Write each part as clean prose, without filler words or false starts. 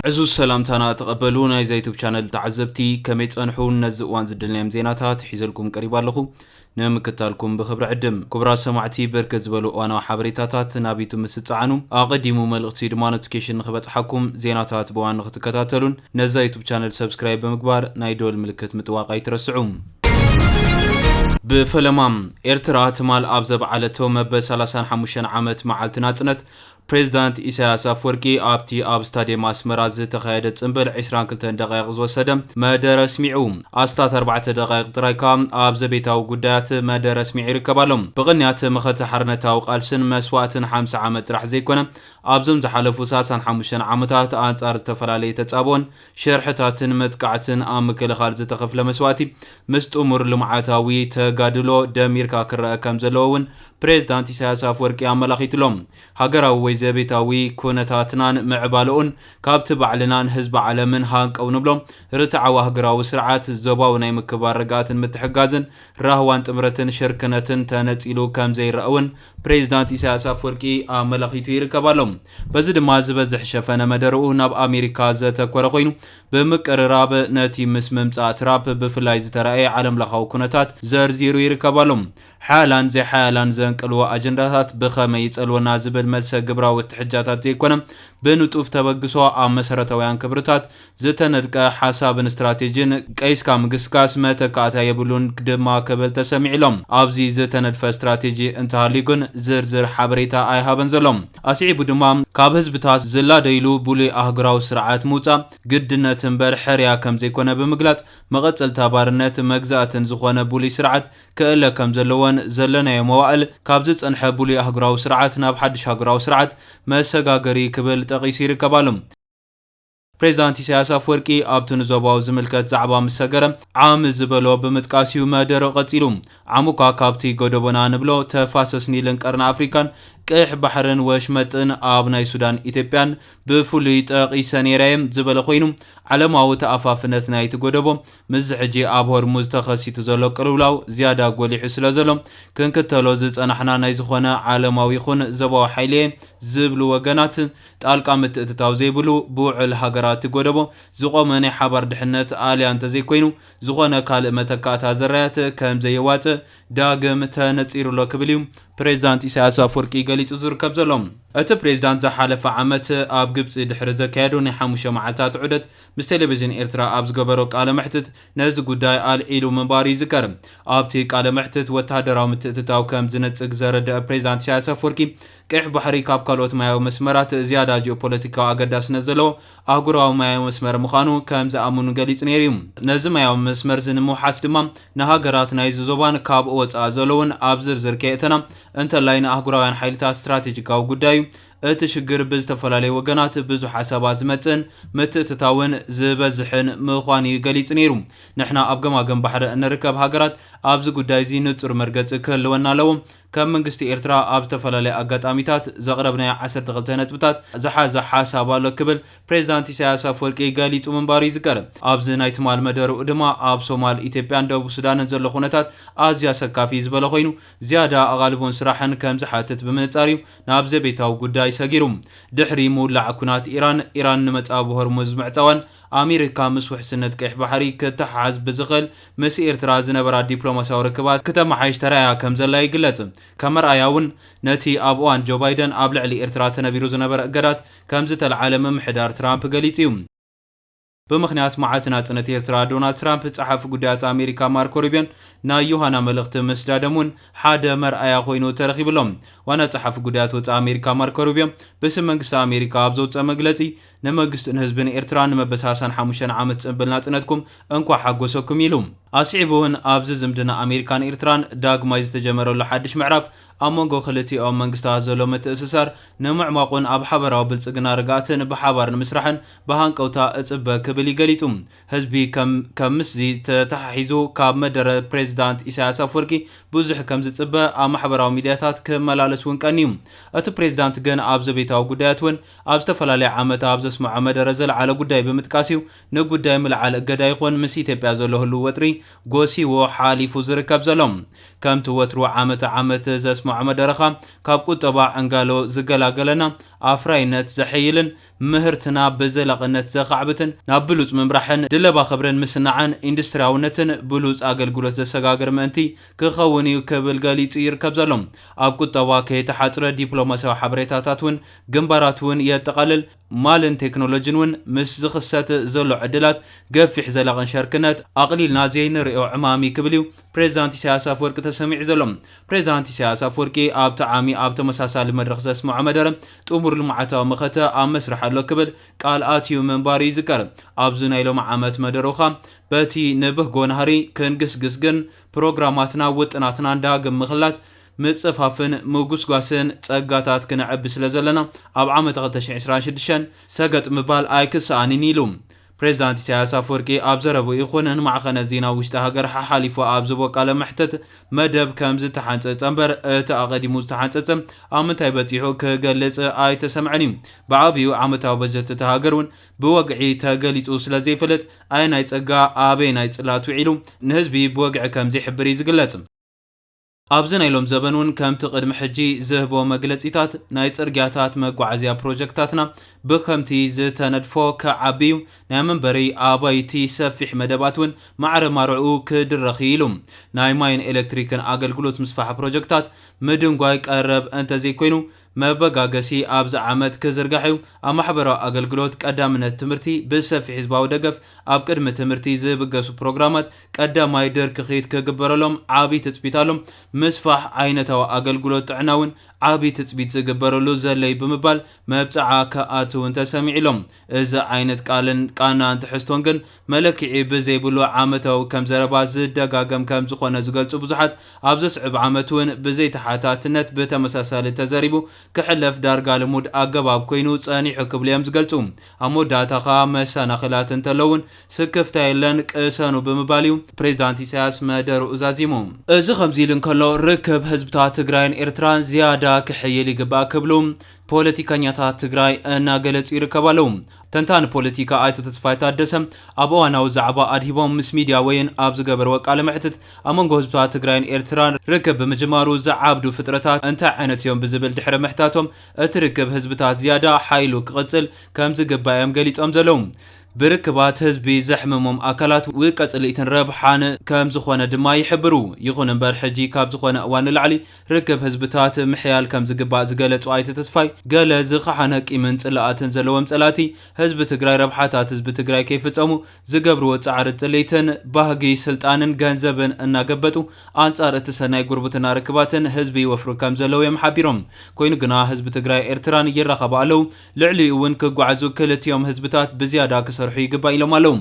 عزوز سلامتنا تقبلونا زي يوتيوب شانل تعزبتي كميت صنحون نزقوان زدلنا زيناتات حيزلكم قريبا لكم نمكتالكم بخبر عدم كبرا سمعتي بركز بلو وانا حبريتاتات نابيتو مستصعنو اقدمو ملغتي دما نوتيفيكيشن نخبصحكم زيناتات بوان نختكتاتلون نزا يوتيوب شانل سبسكرايب بمقبار نايدول ملكت متواقع يترسعوم بفلمام إرترا تمال أبزب على توم ب35 عامت معلت ناتنت بريزيدنت إساياس أفوركي أبتي أب ستاديوم أسمرا زتخيد تنبل 20 دقائق زوسدم مدى رسميعو أستات 4 دقائق ترايكا أبزب بيتاو قدات مدى رسميعي ركبالهم بغنيات مخت حرنتاو قالسن مسوات 5 عامت راح زيكونا أبزم زحلفو ساسان 5 عامتات أنصار تفلالي تتصابون شرحتاتن متقعتن أمكل خالد تخفل مسواتي مست أمور لمعاتاوي تقادلو دميركا كرأ كم زلوون بريزيدنت إساياس أفوركي أملاخيتلهم هاجراو زبيتاوي كونتاتنان معبالون كابت بعلنان حزب عالمن هانك او نبلوم رتعوا هاجراو سرعات الزباو ناي مكبار رقاتن متحجازن راهوان تمرتن شركنتن تنصيلو كم زي رأون بريزيدنت إساياس أفوركي أملاخيتو يركبالهم بزد ما زبزح شفنا مدرؤو ناب أمريكا زتكور خوينو بمقرراب نتي مسممصا ترامب بفلاي زترأي عالم لخاو كونتات زرزيرو يركبالهم حالان زي حالان زنقلو اجنداتات بخمي يصلونا زبل ملس ግብራው ተሕጃታት ዘይኮነም በንጡፍ ተበግሶ ኣብ መሰረታውያን ክብርታት ዝተነድቀ ሓሳብን ስትራቴጂን ቀይስካ ምግስካስ መተካታ የብሉን ድማ ከበል ተሰሚዕሎም ኣብዚ ዝተነድፈ ስትራቴጂ እንተሃሊጉን ዝርዝር ሓበሬታ ኣይሃበን ዘሎም ኣስዒቡ ድማ ካብ ህዝብታት ዝላደይሉ ቡሉይ ኣህጉራዊ ስርዓት ሙፃ ግድነትን በርሕርያ ከም ዘይኮነ ብምግላጽ መቐጸልታ ባርነት መግዛእትን ዝኾነ ቡሉይ ስርዓት ክእለ ከም ዘለዎን ዘለናዮ መዋእል ካብዚ ጸንሐ ቡሉይ ኣህጉራዊ ስርዓት ናብ ሓድሽ ኣህጉራዊ ስርዓት መሰጋገሪ ክብል ጠቂሱ ይርከባሎም بريزيدنت إساياس أفوركي أبتن زباو زملكت زعبا مسجرة عام زبلو بمتقاسيو مدر قتيلوم عموكا كابتي قدوبنا نبلو تفاسسني لنك أرنا أفريكان كيح بحرن وشمتن آبناي سودان إثيوبيان بفولي تقيساني رايم زبل خوينوم على ما وتأفافنتنا يتقدوبو مزعجي أبهر مزتخصي تزولو قرولاو زيادة قولي حسل زلوم كن كتلو زيز أنحنا نايزخونا على ما ويخون زباو حيلي زبلو وقنات تالقا متتتاو زيبلو بوع الحقرات تقدوبو زقومني حبر دحنت آليان تزي كوينو زغونا كال متكاتا زرات كم زيوات داقم تنصيرو لو كبليوم بريزيدنت إساياس أفوركي قاليت زركب زلوم أتا بريزيدنت زحالف عامت أب قبص دحر زكايدو نحموشة معتات عدد مس تلفزيون إرترا أبز قبروك على محتت ناز قداي آل عيلو منباري ذكرم أبتيك على محتت وتهدراو متتتاو كم زنت زرد بريزيدنت إساياس أفوركي كيح بحري كاب كالوت مايو مسمرات زيادة جيوبوليتيكا أقداس نزلو أهقراو مايو مسمر مخانو كم زأمون قاليت نيريوم نزم مايو مسمر زنمو حاس دمام نهاقرات نايزو زبان كاب اوت أزلون أبزر زركيتنا انت لاين أهقراوان حيلتا استراتيجيكا وقدايو اتشجر بزتفلالي وقنات بزو حسابات متن متتتاون زبزحن مخواني قليت نيروم نحنا أبقما قم بحر نركب هاقرات أبز قدايزي نتر مرقز كل ونا لوم كم منقستي إرترا أبز تفلالي أقات أميتات زغربنا 10 غلطانات بتات زحا سابالو كبل بريزيدنت إساياس أفوركي قاليت ومنباري ذكر أبز نايت مال مدر ودما أب صومال إثيوبيان دو سودان زلو خونتات آزيا سكافي زبلو خوينو زيادة أغالبون سراحن كم زحاتت بمنتاريو نابز بيتاو قداي ساقيروم دحري مولع كونات إيران نمت أبو هرمز معتوان أمريكا مسوح سنة كيح بحري كتحعز بزغل مس إرترا زنبرا دبلوماسيا وركبات كتم حيش ترايا كم زلا يقلتم كمر آياون نتي أبوان جو بايدن أبلع لي إرترا تنبيرو زنبرا قرات كم زت العالم محدار ترامب قليتيوم بمخنيات معاتنا سنة إرترا دونالد ترامب صحف قدات أمريكا ماركو روبيو نا يوهانا ملغت مسدادمون حدا مرأيا خوينو ترخيب لهم وانا صحف قدات أمريكا ماركو روبيو بسم منقست أمريكا أبزوت أمقلتي نمقست نهزبن إرترا نمبساسان حموشان عامت سنبلنا سنتكم انكو حقوسوكم يلوم أسعبون أبز زمدنا أمريكان إرتران داق ما يستجمرو لحدش معرف أمونغو خلتي أو منقستا زولو متأسسار نمعماقون أب حبراو بلسقنا رقاتن بحبار نمسرحن بهانكوتا أصبه كبلي قليتم هزبي كم مسزي تتحيزو كاب مدر بريزيدنت إساياس أفوركي بوزح كم زتصبه أم حبراو ميدياتات كملالسون كانيوم أت بريزيدنت جن أبز بيتاو قدايتون أبز تفلالي عامت أبز اسمع مدر زل على قداي بمتكاسيو نقداي ملعال قداي خون مسيتي بيازولو هلو وطري قوسي وحالي فوزر كبزلوم كم توترو عامت زس مع مدرخة كاب قطبا انقالو زقلا قلنا ኣፍራይነት ዘሐይልን ምህርትና ብዘላቕነት ዘኻዕብትን ናብ ብሉጽ ምምራሕን ድለባ ኽብርን ምስናዕን ኢንዱስትርያውነትን ብሉጽ ኣገልግሎት ዘሰጋግር ምእንቲ ክኸውን እዩ ክብል ገሊጹ ይርከብ ዘሎ። ኣብ ቁጠባ ከይተሓጽረ ዲፕሎማስያዊ ሓበሬታታት እውን ግንባራት እውን የጠቓልል ማልን ቴክኖሎጂን እውን ምስ ዝኽሰት ዘሎ ዕድላት ገፊሕ ዘላቕን ሸርክነት ኣቕሊልና ዘይንሪኦ ዕማሚ ክብል እዩ ፕሬዚዳንት ኢሳያስ ኣፈወርቂ ተሰሚዑ ዘሎ። ፕሬዚዳንት ኢሳያስ ኣፈወርቂ ኣብ ተዓሚ ኣብ ተመሳሳሊ መድረኽ ዘስምዖ መደረ ጥሙር ልምዓታዊ መኸተ ኣብ መስርሕ ኣሎ ክብል ቃል ኣትዩ ምንባር ይዝከር። ኣብዚ ናይ ሎሚ ዓመት መደረኻ በቲ ንብህጎ ናህሪ ክንግስግስ ግን ፕሮግራማትና ውጥናትና ዳግም ምኽላስ ምጽፋፍን ምጉስጓስን ጸጋታት ክንዕቢ ስለ ዘለና ኣብ ዓመት 2026 ሰገጥ ምባል ኣይክስኣንን ኢሉ ፕሬዚዳንት ኢሳያስ ኣፈወርቂ ኣብ ዘረቡ ይኹን ንማዕኸነ ዜና ውሽጢ ሃገር ሓሓሊፉ ኣብ ዝቦ ቃለ መሕተት መደብ ከም ዝተሓንፀፀ እምበር እቲ ኣቐዲሙ ዝተሓንፀፀ ኣብ ምንታይ በፂሑ ክገልጽ ኣይተሰምዐን እዩ። ብዓብዩ ዓመታዊ በጀት እቲ ሃገር እውን ብወግዒ ተገሊጹ ስለ ዘይፍለጥ ኣይ ናይ ጸጋ ኣበይ ናይ ጽላት ውዒሉ ንህዝቢ ብወግዒ ከም ዘይሕብር እዩ ዝግለጽ። ኣብዚ ናይ ሎም ዘበን እውን ከምቲ ቅድሚ ሕጂ ዝህቦ መግለፂታት ናይ ጽርግያታት መጓዓዝያ ፕሮጀክታትና ብከምቲ ዝተነድፎ ከዓብዩ ናይ መንበሪ ኣባይቲ ሰፊሕ መደባት እውን ማዕረ ማርዑ ክድረኽ ኢሉ ናይ ማይን ኤሌክትሪክን ኣገልግሎት ምስፋሕ ፕሮጀክታት ምድንጓይ ቀረብ እንተዘይኮይኑ መበጋገሲ ኣብዚ ዓመት ክዝርጋሕ እዩ። ኣብ ማሕበራዊ ኣገልግሎት ቀዳምነት ትምህርቲ ብሰፊሕ ህዝባዊ ደገፍ ኣብ ቅድሚ ትምህርቲ ዝብገሱ ፕሮግራማት ቀዳማይ ድርኪ ኺድ ክግበረሎም ዓብዪ ትፅቢት ኣሎም። ምስፋሕ ዓይነታዊ ኣገልግሎት ጥዕና እውን ዓብዪ ትፅቢት ዝግበረሉ ዘለይ ብምባል መብፅዓ ከኣትውን ተሰሚዒሎም። እዚ ዓይነት ቃልን ቃናን ትሕዝቶን ግን መለክዒ ብዘይብሉ ዓመታዊ ከም ዘረባ ዝደጋገም ከም ዝኾነ ዝገልጹ ብዙሓት ኣብ ዘስዕብ ዓመት እውን ብዘይተሓታትነት ብተመሳሳሊ ተዘሪቡ ክሕለፍ ዳርጋ ልሙድ ኣገባብ ኮይኑ ጸኒሑ ክብሉ እዮም ዝገልጹ። ኣብ መወዳእታኻ መሰናኽላት እንተለውን ስክፍታ የለን ቅሰኑ ብምባል እዩ ፕሬዚዳንት ኢሳያስ መደሩ እዛዚሙ። እዚ ከምዚ ኢሉ እንከሎ ርክብ ህዝብታት ትግራይን ኤርትራን ዝያዳ ክሕየል ይግባእ ክብሉ ፖለቲከኛታት ትግራይ እናገለጹ ይርከባሉ። ተንታኒ ፖለቲካ ኣይቶ ተስፋይ ታደሰ ኣብ እዋናዊ ዛዕባ ኣድሂቦም ምስ ሚድያ ወይን ኣብ ዝገበርዎ ቃለ መሕትት ኣብ መንጎ ህዝብታት ትግራይን ኤርትራን ርክብ ብምጅማሩ ዝዓብዱ ፍጥረታት እንታይ ዓይነት እዮም ብዝብል ድሕሪ ምሕታቶም እቲ ርክብ ህዝብታት ዝያዳ ሓይሉ ክቕጽል ከም ዝግባእ እዮም ገሊጾም ዘለዉ። بركبات هزبي زحممم أكلات وقصليتن ربحان كم زخونه دما يحبرو يخون امبر حجي كاب زخونه اوان العلي ركب هزبتات محيال كم زقبا زقلت وايت تسفاي قال زخحنا قيمن صلاتن زلوم صلاتي هزب تግራይ ربحاتات هزب تግራይ كيف تصمو زقبرو صعر صليتن باهغي سلطانن ገንዘብን እናገበጡ አንጻር ተሰናይ ጉርብትና ረክባትን ህዝቢ ወፍሩ ከም ዘለው የምሓቢሮም ኮይኑ ግና ህዝብ ትግራይ ኤርትራን ይራኸባ አለው ልዕሊውን ክጓዓዙ ክልቲዮም ህዝብታት በዚያዳ ክሰርሑ ይግባ ኢሎም አለው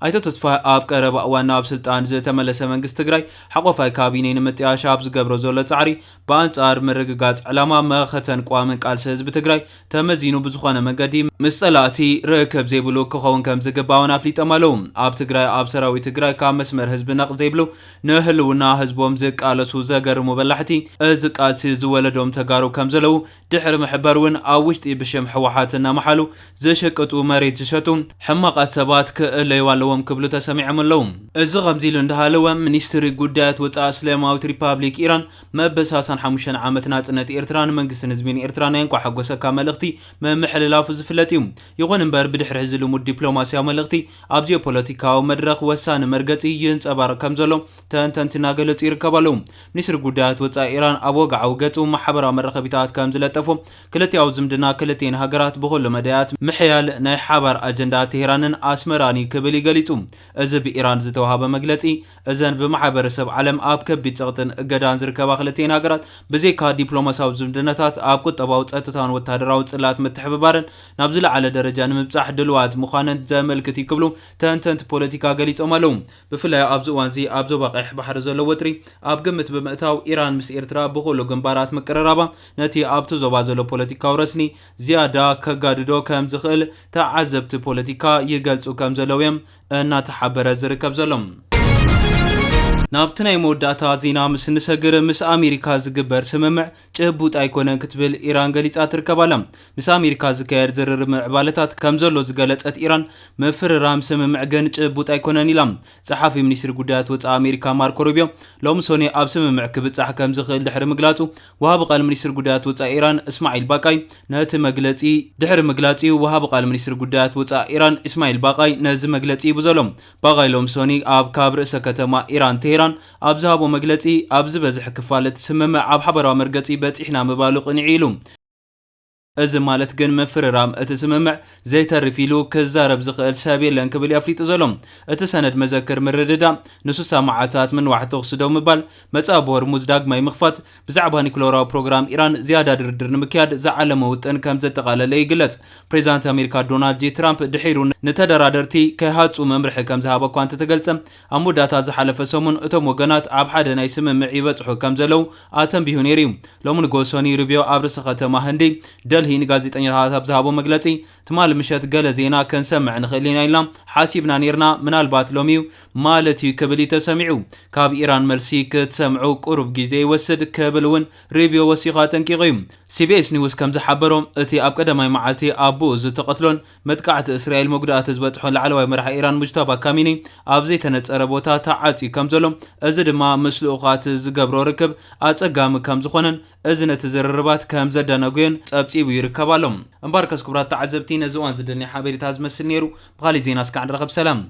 አይቶ ተስፋ ኣብ ቀረባ ዋና ኣብ ስልጣን ዝተመለሰ መንግስት ትግራይ ሓቆፋይ ካቢኔን ምጥያሻ ኣብ ዝገብሮ ዘሎ ጻዕሪ በአንጻር ምርግጋጽ ዕላማ መኸተን ቋምን ቃልሲ ህዝብ ትግራይ ተመዚኑ ብዙኾነ መንገዲ ምስጠላቲ ርክብ ዘይብሉ ክኸውን ከም ዝግባውን ኣፍሊጦም ኣለው ኣብ ትግራይ ኣብ ሰራዊት ትግራይ ካብ መስመር ህዝብ ነቕ ዘይብሉ ንህልውና ህዝቦም ዝቃለሱ ዘገርሙ በላሕቲ እዚ ቃልሲ ዝወለዶም ተጋሩ ከም ዘለው ድሕሪ ምሕበር እውን ኣብ ውሽጢ ብሽም ሕወሓት እናመሓሉ ዝሽቅጡ መሬት ዝሸጡ ሕማቃት ሰባት ክእለዩ ኣለዎም ክብሉ ተሰሚዖም ኣለው እዚ ከምዚ ኢሉ እንዳሃለወ ሚኒስትሪ ጉዳያት ወፃኢ እስላማዊት ሪፓብሊክ ኢራን መበሳሳን 5 ዓመት ናጽነት ኤርትራን መንግስትን ህዝብን ኤርትራን እንኳ ሓጎሰካ መልእኽቲ መምሕልላፉ ዝፍለጥ እዩ ይኹን እምበር ብድሕሪ ሕዚ ልሙድ ዲፕሎማስያዊ መልእኽቲ ኣብ ጂኦፖለቲካዊ መድረኽ ወሳኒ መርገጺ ይንጸባረቕ ከም ዘሎ ተንተንትና ገለጹ ይርከባሉ ሚኒስትሪ ጉዳያት ወፃኢ ኢራን ኣብ ወግዓዊ ገጹ ማሕበራዊ መራኸቢታት ከም ዝለጠፉ ክልቲያዊ ዝምድና ክልቲአን ሃገራት ብኩሉ መዳያት ምሕያል ናይ ሓባር ኣጀንዳ ቴህራንን ኣስመራን ክብል ይገልጹ እዚ ብኢራን ዝተዋሃበ መግለጺ እዘን ብማሕበረሰብ ዓለም ኣብ ከቢድ ጸቕጥን እገዳን ዝርከባ ክልቲአን ሃገራት ብዘይካ ዲፕሎማስያዊ ዝምድናታት ኣብ ቁጠባዊ ጸጥታን ወታደራዊ ጽላት ምትሕብባርን ናብ ዝለዓለ ደረጃ ንምብጻሕ ድልዋት ምዃነን ዘመልክት ይክብሉ ተንተንቲ ፖለቲካ ገሊጾም ኣለው ብፍላይ ኣብዚ እዋን እዚ ኣብ ዞባ ቀይሕ ባሕሪ ዘሎ ወጥሪ ኣብ ግምት ብምእታው ኢራን ምስ ኤርትራ ብኩሉ ግንባራት መቀራረባ ነቲ ኣብቲ ዞባ ዘሎ ፖለቲካዊ ረስኒ ዝያዳ ከጋድዶ ከም ዝኽእል ተዓዘብቲ ፖለቲካ ይገልጹ ከም ዘለው እናተሓበረ ዝርከብ ዘሎም نابتناي موداتا زينا مسنسجر مس أمريكا زجبر سممع ጭቡጥ አይኮነን ክትብል ኢራን ገሊጻ ትርከባላ ምስ አሜሪካ ዝካየድ ዝርርብ ምዕባለታት ከምዘሎ ዝገለጸት ኢራን መፍረራም ስምምዕ ግን ጭቡጥ አይኮነን ኢላ ጸሐፊ ሚኒስትር ጉዳያት ወጻ አሜሪካ ማርኮ ሩቢዮ ሎምሶኒ ኣብ ስምምዕ ክብጻሕ ከም ዝኽእል ድሕሪ ምግላጹ ወሃብ ቃል ሚኒስትር ጉዳያት ወጻ ኢራን እስማኤል ባቃይ ነቲ መግለጺ ድሕሪ ምግላጺ ወሃብ ቃል ሚኒስትር ጉዳያት ወጻ ኢራን እስማኤል ባቃይ ነዚ መግለጺ ይብዘሎም ባቃይ ሎምሶኒ ኣብ ካብ ርእሰ ከተማ ኢራን ቴህራን ኣብ ዝሃቦ መግለጺ ኣብ ዝበዝሕ ክፋለት ስምምዕ ኣብ ሓበራዊ መርገጺ በፂሕና ምባሉ ቅንዒሉ እዚ ማለት ግን መፍረራም እቲ ስምምዕ ዘይተርፊሉ ከዛረብ ዝኽእል ሰብ የለን ክብል ያፍሊጥ ዘሎም እቲ ሰነድ መዘክር ምርድዳ ንሱሳ መዓታት ምንዋሕቲ ክስደው ምባል መጻብ ሆርሙዝ ዳግማይ ምኽፋት ብዛዕባ ኒኩሌራዊ ፕሮግራም ኢራን ዝያዳ ድርድር ንምክያድ ዝዓለመ ውጥን ከም ዘጠቃለለ ይግለጽ ፕሬዝዳንት አሜሪካ ዶናልድ ጄ ትራምፕ ድሒሩ ንተደራደርቲ ከይሃጹ መምርሒ ከም ዝሃበ እኳ እንተተገልጸ ኣብ ሙዳታ ዝሓለፈ ሰሙን እቶም ወገናት ኣብ ሓደ ናይ ስምምዕ ይበጽሑ ከም ዘለው ኣተንቢሁ ነይሩ ሎሚ ንጎሶኒ ሩቢዮ ኣብ ርእሰ ከተማ ህንዲ دلهين ጋዜጠኛታት ኣብ ዝሃቦ መግለጺ ትማል ምሸት ገለ ዜና ከንሰምዕ ንኽእልና ኢልና ሓሲብና ነርና ምናልባት ሎሚ ማለት ይክብል ተሰሚዑ ካብ ኢራን መልሲ ክትሰምዑ ቁሩብ ግዜ ይወስድ ከብልውን ሪቪዮ ወሲኻ ጠንቂቑ ሲቢኤስ ኒውስ ከም ዝሓበሮም እቲ ኣብ ቀዳማይ መዓልቲ ኣቦ ዝተቐትሎን መጥቃዕቲ እስራኤል መጉዳእቲ ዝበጽሖ ላዕለዋይ መራሒ ኢራን ሙጅተባ ካሚኒ ኣብ ዘይተነጸረ ቦታ ተዓጺ ከም ዘሎም እዚ ድማ ምስልኡኻት ዝገብሮ ርክብ ኣጸጋሚ ከም ዝኾነን እዚ ነቲ ዝርርባት ከም ዘደነጉን ጸብጺቡ ይርከባሎም እምባርከስ ክቡራት ተዓዘብቲ ነዚ እዋን ዝድኒ ሓበሬታ ዝመስል ነይሩ ብኻሊእ ዜና እስካዕ ንረኸብ ሰላም